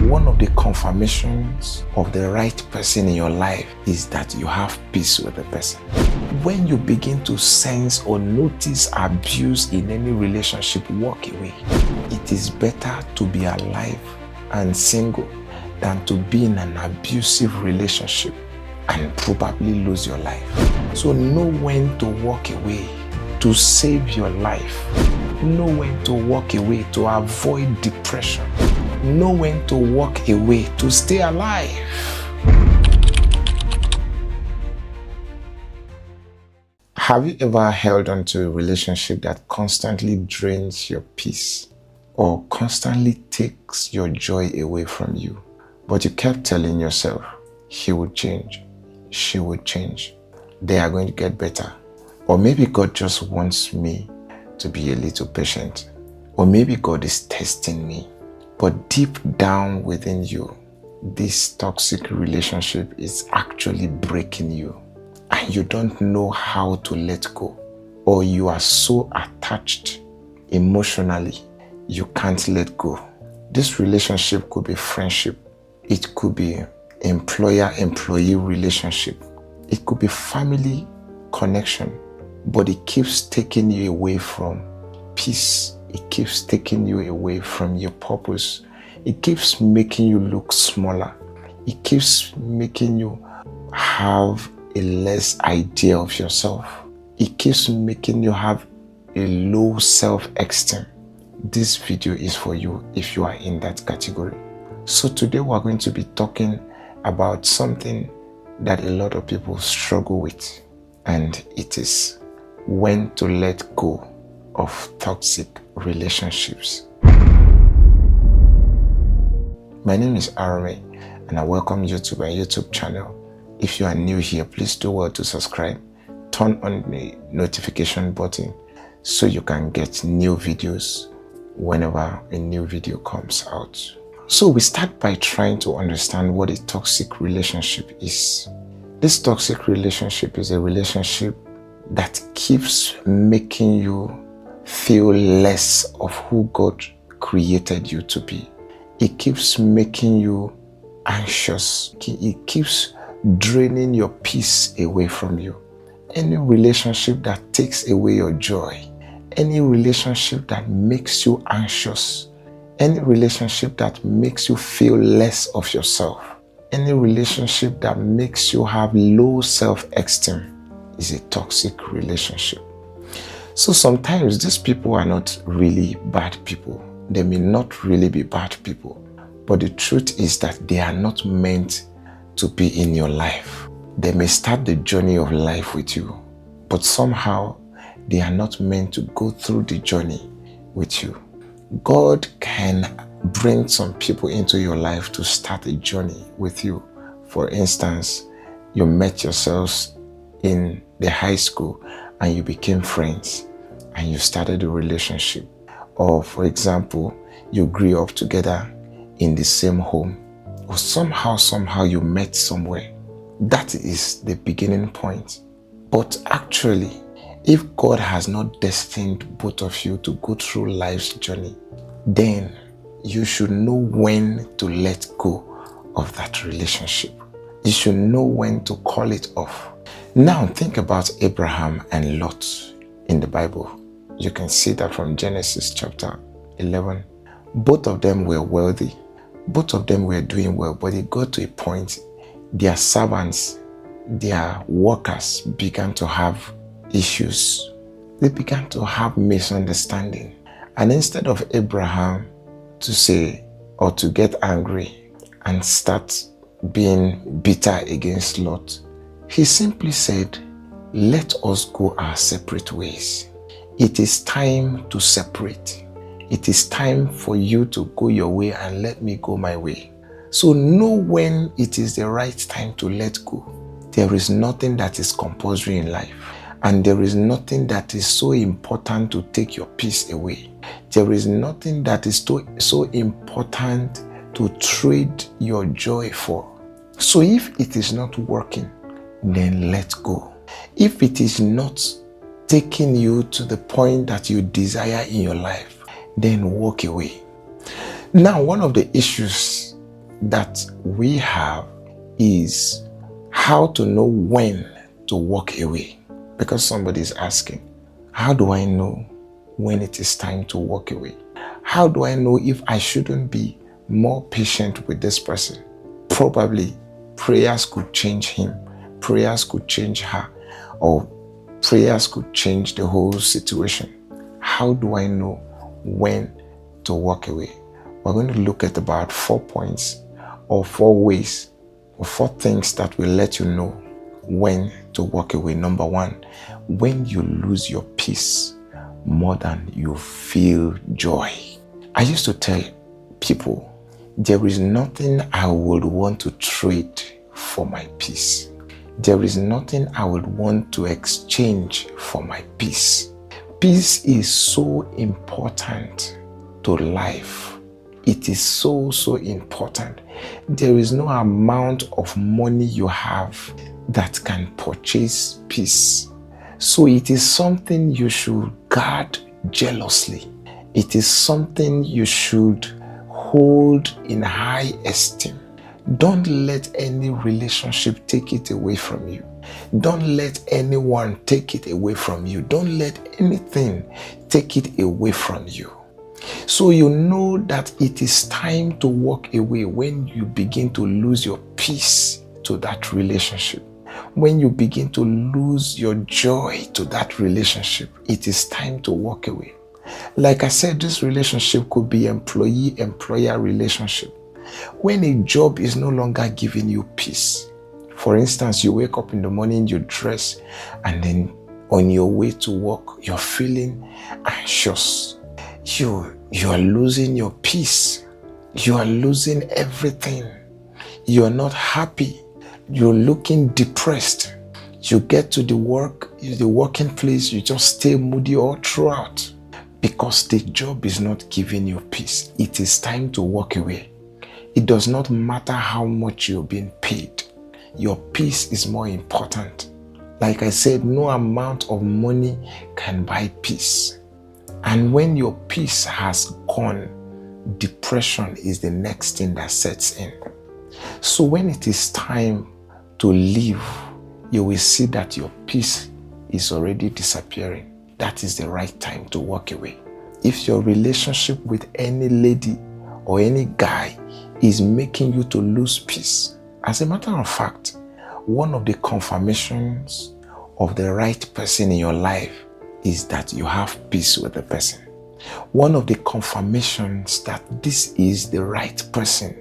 One of the confirmations of the right person in your life is that you have peace with the person. When you begin to sense or notice abuse in any relationship, walk away. It is better to be alive and single than to be in an abusive relationship and probably lose your life. So know when to walk away to save your life. Know when to walk away to avoid depression. Know when to walk away to stay alive. Have you ever held on to a relationship that constantly drains your peace or constantly takes your joy away from you? But you kept telling yourself, he would change, she would change, they are going to get better. Or maybe God just wants me to be a little patient. Or maybe God is testing me. But deep down within you, this toxic relationship is actually breaking you. And you don't know how to let go. Or you are so attached emotionally, you can't let go. This relationship could be friendship. It could be employer-employee relationship. It could be family connection. But it keeps taking you away from peace. It keeps taking you away from your purpose. It keeps making you look smaller. It keeps making you have a less idea of yourself. It keeps making you have a low self-esteem. This video is for you if you are in that category. So today we're going to be talking about something that a lot of people struggle with, and it is when to let go of toxic relationships. My name is Arome, and I welcome you to my YouTube channel. If you are new here, please do well to subscribe. Turn on the notification button so you can get new videos whenever a new video comes out. So we start by trying to understand what a toxic relationship is. This toxic relationship is a relationship that keeps making you feel less of who God created you to be. It keeps making you anxious. It keeps draining your peace away from you. Any relationship that takes away your joy, any relationship that makes you anxious, any relationship that makes you feel less of yourself, any relationship that makes you have low self-esteem is a toxic relationship. So sometimes these people are not really bad people. They may not really be bad people. But the truth is that they are not meant to be in your life. They may start the journey of life with you, but somehow they are not meant to go through the journey with you. God can bring some people into your life to start a journey with you. For instance, you met yourselves in the high school and you became friends and you started a relationship. Or for example, you grew up together in the same home, or somehow you met somewhere. That is the beginning point. But actually, if God has not destined both of you to go through life's journey, then you should know when to let go of that relationship. You should know when to call it off. Now think about Abraham and Lot in the Bible. You can see that from Genesis chapter 11. Both of them were wealthy. Both of them were doing well, but it got to a point their servants, their workers began to have issues. They began to have misunderstanding. And instead of Abraham to say or to get angry and start being bitter against Lot, he simply said, let us go our separate ways. It is time to separate. It is time for you to go your way and let me go my way. So know when it is the right time to let go. There is nothing that is compulsory in life. And there is nothing that is so important to take your peace away. There is nothing that is so important to trade your joy for. So if it is not working, then let go. If it is not taking you to the point that you desire in your life, then walk away. Now, one of the issues that we have is how to know when to walk away. Because somebody is asking, how do I know when it is time to walk away? How do I know if I shouldn't be more patient with this person? Probably prayers could change him, prayers could change her, or prayers could change the whole situation. How do I know when to walk away? We're going to look at about 4 points or 4 ways or 4 things that will let you know when to walk away. Number 1, when you lose your peace more than you feel joy. I used to tell people, there is nothing I would want to trade for my peace. There is nothing I would want to exchange for my peace. Peace is so important to life. It is so important. There is no amount of money you have that can purchase peace. So it is something you should guard jealously. It is something you should hold in high esteem. Don't let any relationship take it away from you. Don't let anyone take it away from you. Don't let anything take it away from you. So you know that it is time to walk away when you begin to lose your peace to that relationship. When you begin to lose your joy to that relationship, it is time to walk away. Like I said, this relationship could be employee-employer relationship. When a job is no longer giving you peace, for instance, you wake up in the morning, you dress, and then on your way to work, you're feeling anxious. You are losing your peace. You are losing everything. You are not happy. You're looking depressed. You get to the working place, you just stay moody all throughout because the job is not giving you peace. It is time to walk away. It does not matter how much you're being paid. Your peace is more important. Like I said, no amount of money can buy peace. And when your peace has gone, depression is the next thing that sets in. So when it is time to leave, you will see that your peace is already disappearing. That is the right time to walk away. If your relationship with any lady or any guy is making you to lose peace, as a matter of fact, one of the confirmations of the right person in your life is that you have peace with the person. One of the confirmations that this is the right person,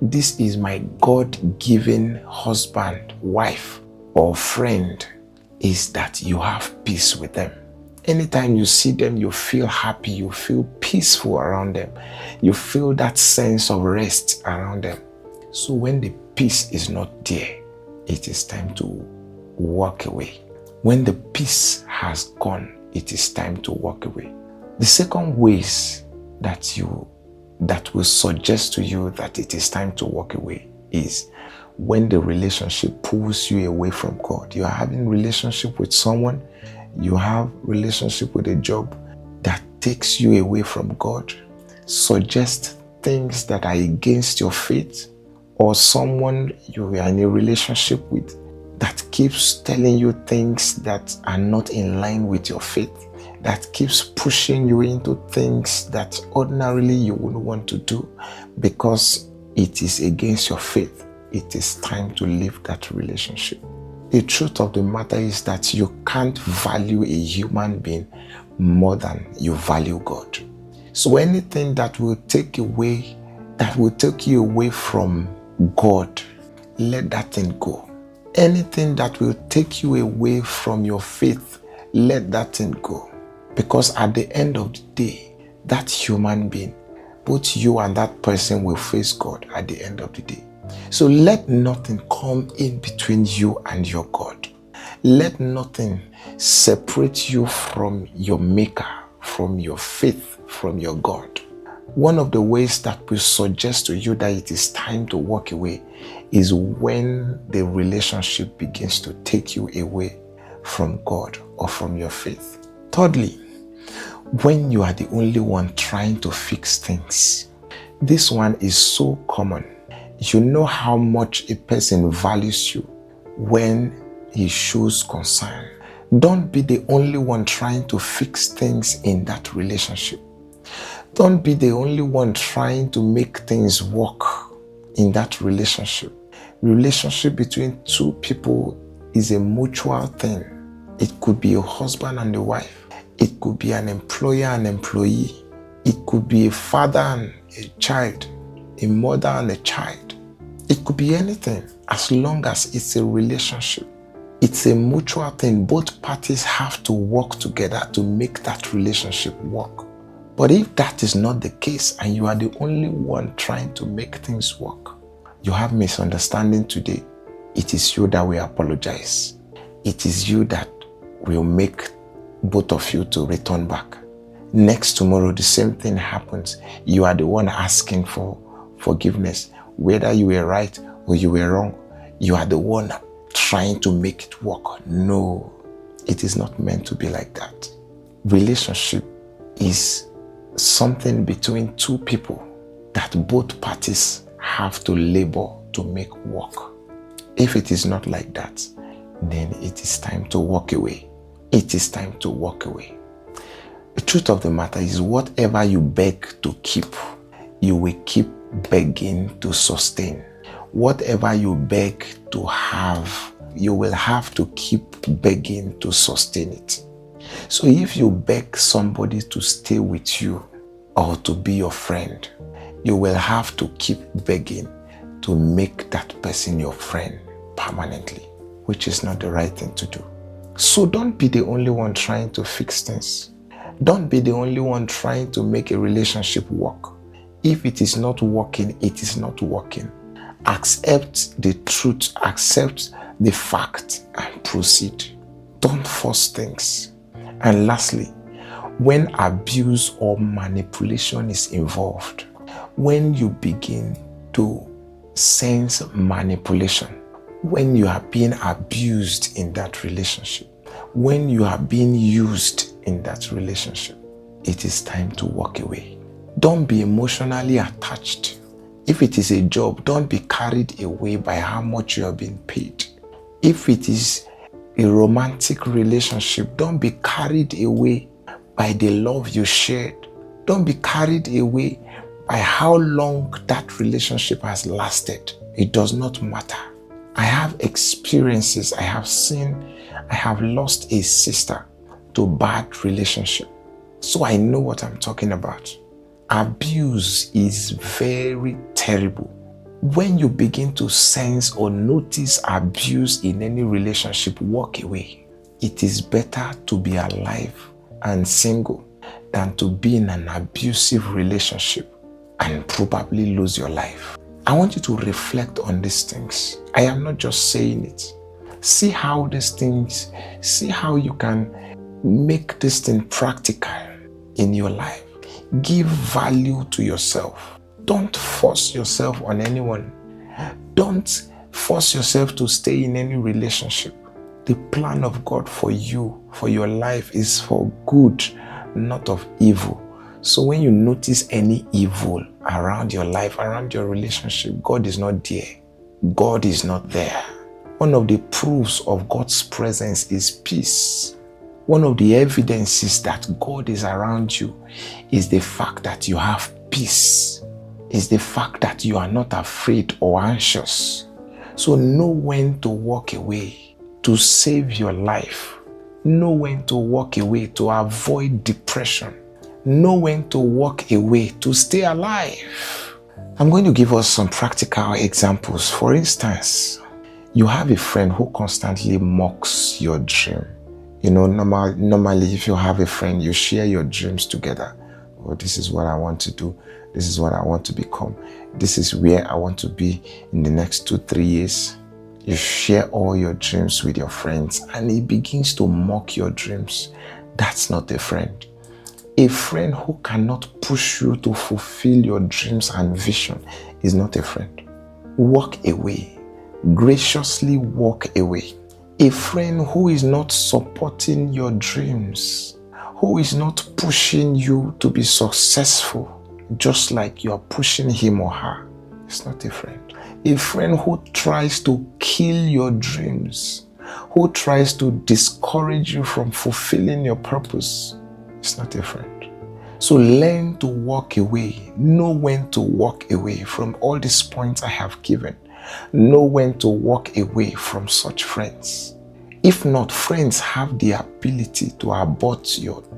this is my God-given husband, wife, or friend, is that you have peace with them. Anytime you see them, you feel happy, you feel peaceful around them. You feel that sense of rest around them. So when the peace is not there, it is time to walk away. When the peace has gone, it is time to walk away. The second ways that will suggest to you that it is time to walk away is when the relationship pulls you away from God. You are having relationship with someone, you have relationship with a job that takes you away from God, suggests things that are against your faith, or someone you are in a relationship with that keeps telling you things that are not in line with your faith, that keeps pushing you into things that ordinarily you wouldn't want to do because it is against your faith. It is time to leave that relationship. The truth of the matter is that you can't value a human being more than you value God. So anything that will take you away from God, let that thing go. Anything that will take you away from your faith, let that thing go. Because at the end of the day, that human being, both you and that person will face God at the end of the day. So let nothing come in between you and your God. Let nothing separate you from your Maker, from your faith, from your God. One of the ways that will suggest to you that it is time to walk away is when the relationship begins to take you away from God or from your faith. Thirdly, when you are the only one trying to fix things. This one is so common. You know how much a person values you when he shows concern. Don't be the only one trying to fix things in that relationship. Don't be the only one trying to make things work in that relationship. Relationship between two people is a mutual thing. It could be a husband and a wife. It could be an employer and employee. It could be a father and a child, a mother and a child. It could be anything as long as it's a relationship. It's a mutual thing. Both parties have to work together to make that relationship work. But if that is not the case and you are the only one trying to make things work, you have misunderstanding today. It is you that will apologize. It is you that will make both of you to return back. Next tomorrow, the same thing happens. You are the one asking for forgiveness. Whether you were right or you were wrong, you are the one trying to make it work. No, it is not meant to be like that. Relationship is something between two people that both parties have to labor to make work. If it is not like that, then it is time to walk away. It is time to walk away. The truth of the matter is, whatever you beg to keep, you will keep begging to sustain. Whatever you beg to have, you will have to keep begging to sustain it. So if you beg somebody to stay with you or to be your friend, you will have to keep begging to make that person your friend permanently, which is not the right thing to do. So don't be the only one trying to fix things. Don't be the only one trying to make a relationship work. If it is not working, it is not working. Accept the truth, accept the fact, and proceed. Don't force things. And lastly, when abuse or manipulation is involved, when you begin to sense manipulation, when you are being abused in that relationship, when you are being used in that relationship, it is time to walk away. Don't be emotionally attached. If it is a job, don't be carried away by how much you are being paid. If it is a romantic relationship, don't be carried away by the love you shared. Don't be carried away by how long that relationship has lasted. It does not matter. I have experiences, I have lost a sister to bad relationship. So I know what I'm talking about. Abuse is very terrible. When you begin to sense or notice abuse in any relationship, walk away. It is better to be alive and single than to be in an abusive relationship and probably lose your life. I want you to reflect on these things. I am not just saying it. See how you can make this thing practical in your life. Give value to yourself. Don't force yourself on anyone. Don't force yourself to stay in any relationship. The plan of God for you, for your life, is for good, not of evil. So when you notice any evil around your life, around your relationship, God is not there. God is not there. One of the proofs of God's presence is peace. One of the evidences that God is around you is the fact that you have peace. Is the fact that you are not afraid or anxious. So know when to walk away to save your life. Know when to walk away to avoid depression. Know when to walk away to stay alive. I'm going to give us some practical examples. For instance, you have a friend who constantly mocks your dream. You know, normally if you have a friend, you share your dreams together. Oh, this is what I want to do. This is what I want to become. This is where I want to be in the next 2-3 years. You share all your dreams with your friends and he begins to mock your dreams. That's not a friend. A friend who cannot push you to fulfill your dreams and vision is not a friend. Walk away. Graciously walk away. A friend who is not supporting your dreams, who is not pushing you to be successful, just like you are pushing him or her, It's not a friend. A friend who tries to kill your dreams, who tries to discourage you from fulfilling your purpose, is not a friend. So learn to walk away. Know when to walk away from all these points I have given. Know when to walk away from such friends. If not, friends have the ability to abort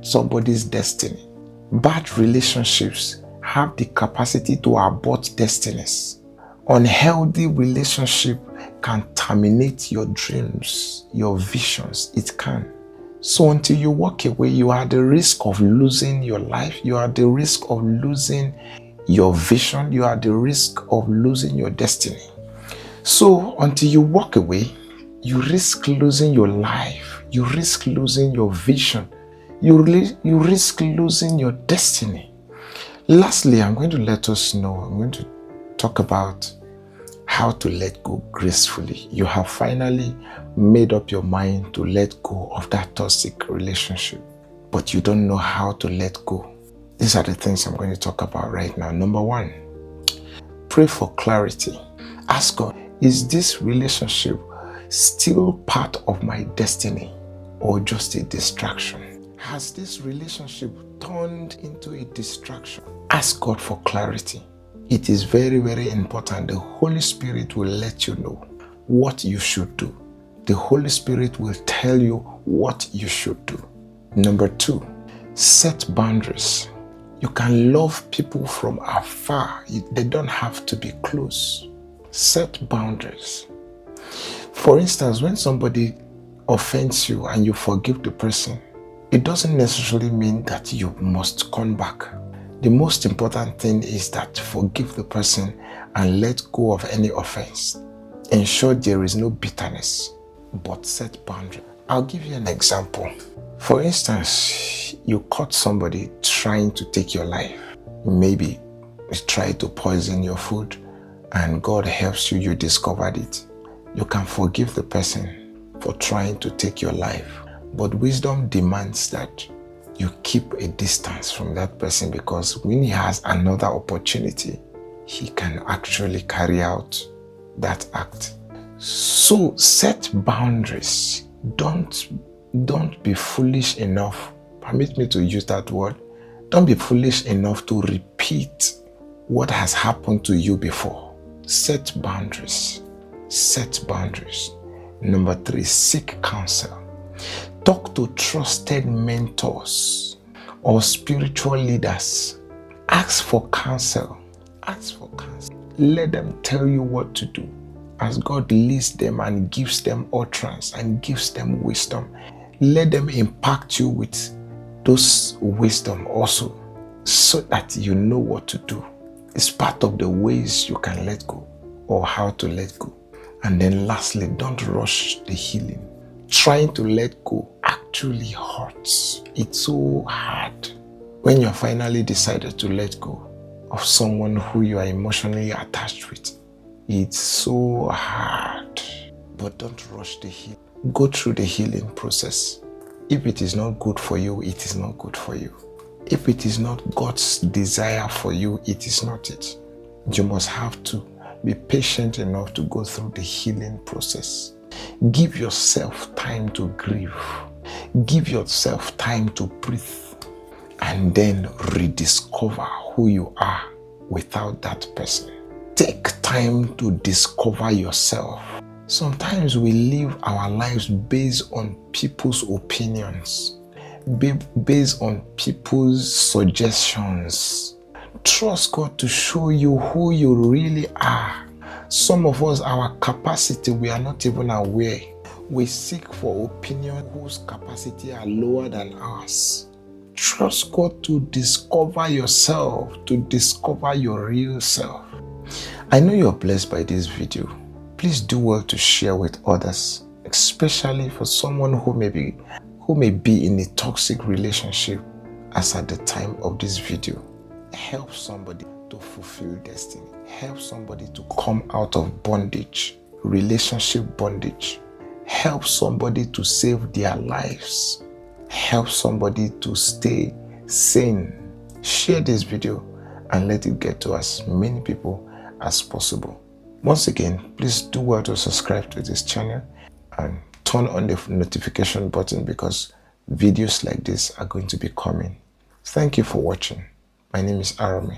somebody's destiny. Bad relationships have the capacity to abort destinies. Unhealthy relationship can terminate your dreams, your visions. It can. So until you walk away, you are at the risk of losing your life. You are at the risk of losing your vision. You are at the risk of losing your destiny. So until you walk away, you risk losing your life. You risk losing your vision. You risk losing your destiny. Lastly, I'm going to talk about how to let go gracefully. You have finally made up your mind to let go of that toxic relationship, but you don't know how to let go. These are the things I'm going to talk about right now. Number one, pray for clarity. Ask God, is this relationship still part of my destiny or just a distraction? Has this relationship turned into a distraction? Ask God for clarity. It is very, very important. The Holy Spirit will let you know what you should do. The Holy Spirit will tell you what you should do. Number two, set boundaries. You can love people from afar. They don't have to be close. Set boundaries. For instance, when somebody offends you and you forgive the person, it doesn't necessarily mean that you must come back. The most important thing is that forgive the person and let go of any offense. Ensure there is no bitterness, but set boundaries. I'll give you an example. For instance, you caught somebody trying to take your life. Maybe they tried to poison your food and God helps you, you discovered it. You can forgive the person for trying to take your life, but wisdom demands that you keep a distance from that person, because when he has another opportunity, he can actually carry out that act. So set boundaries. Don't be foolish enough. Permit me to use that word. Don't be foolish enough to repeat what has happened to you before. Set boundaries. Set boundaries. Number three, seek counsel. Talk to trusted mentors or spiritual leaders. Ask for counsel. Ask for counsel. Let them tell you what to do. As God leads them and gives them utterance and gives them wisdom, let them impact you with those wisdom also, so that you know what to do. It's part of the ways you can let go or how to let go. And then lastly, don't rush the healing. Trying to let go actually hurts. It's so hard when you're finally decided to let go of someone who you are emotionally attached with. It's so hard. But don't rush the healing. Go through the healing process. If it is not good for you, it is not good for you. If it is not God's desire for you, it is not it. You must have to be patient enough to go through the healing process. Give yourself time to grieve. Give yourself time to breathe. And then rediscover who you are without that person. Take time to discover yourself. Sometimes we live our lives based on people's opinions, based on people's suggestions. Trust God to show you who you really are. Some of us, our capacity, we are not even aware. We seek for opinion whose capacity are lower than ours. Trust God to discover yourself, to discover your real self. I know you're blessed by this video. Please do well to share with others, especially for someone who may be in a toxic relationship as at the time of this video. Help somebody to fulfill destiny. Help somebody to come out of bondage, relationship bondage. Help somebody to save their lives. Help somebody to stay sane. Share this video and let it get to as many people as possible. Once again, please do well to subscribe to this channel and turn on the notification button because videos like this are going to be coming. Thank you for watching. My name is Arome.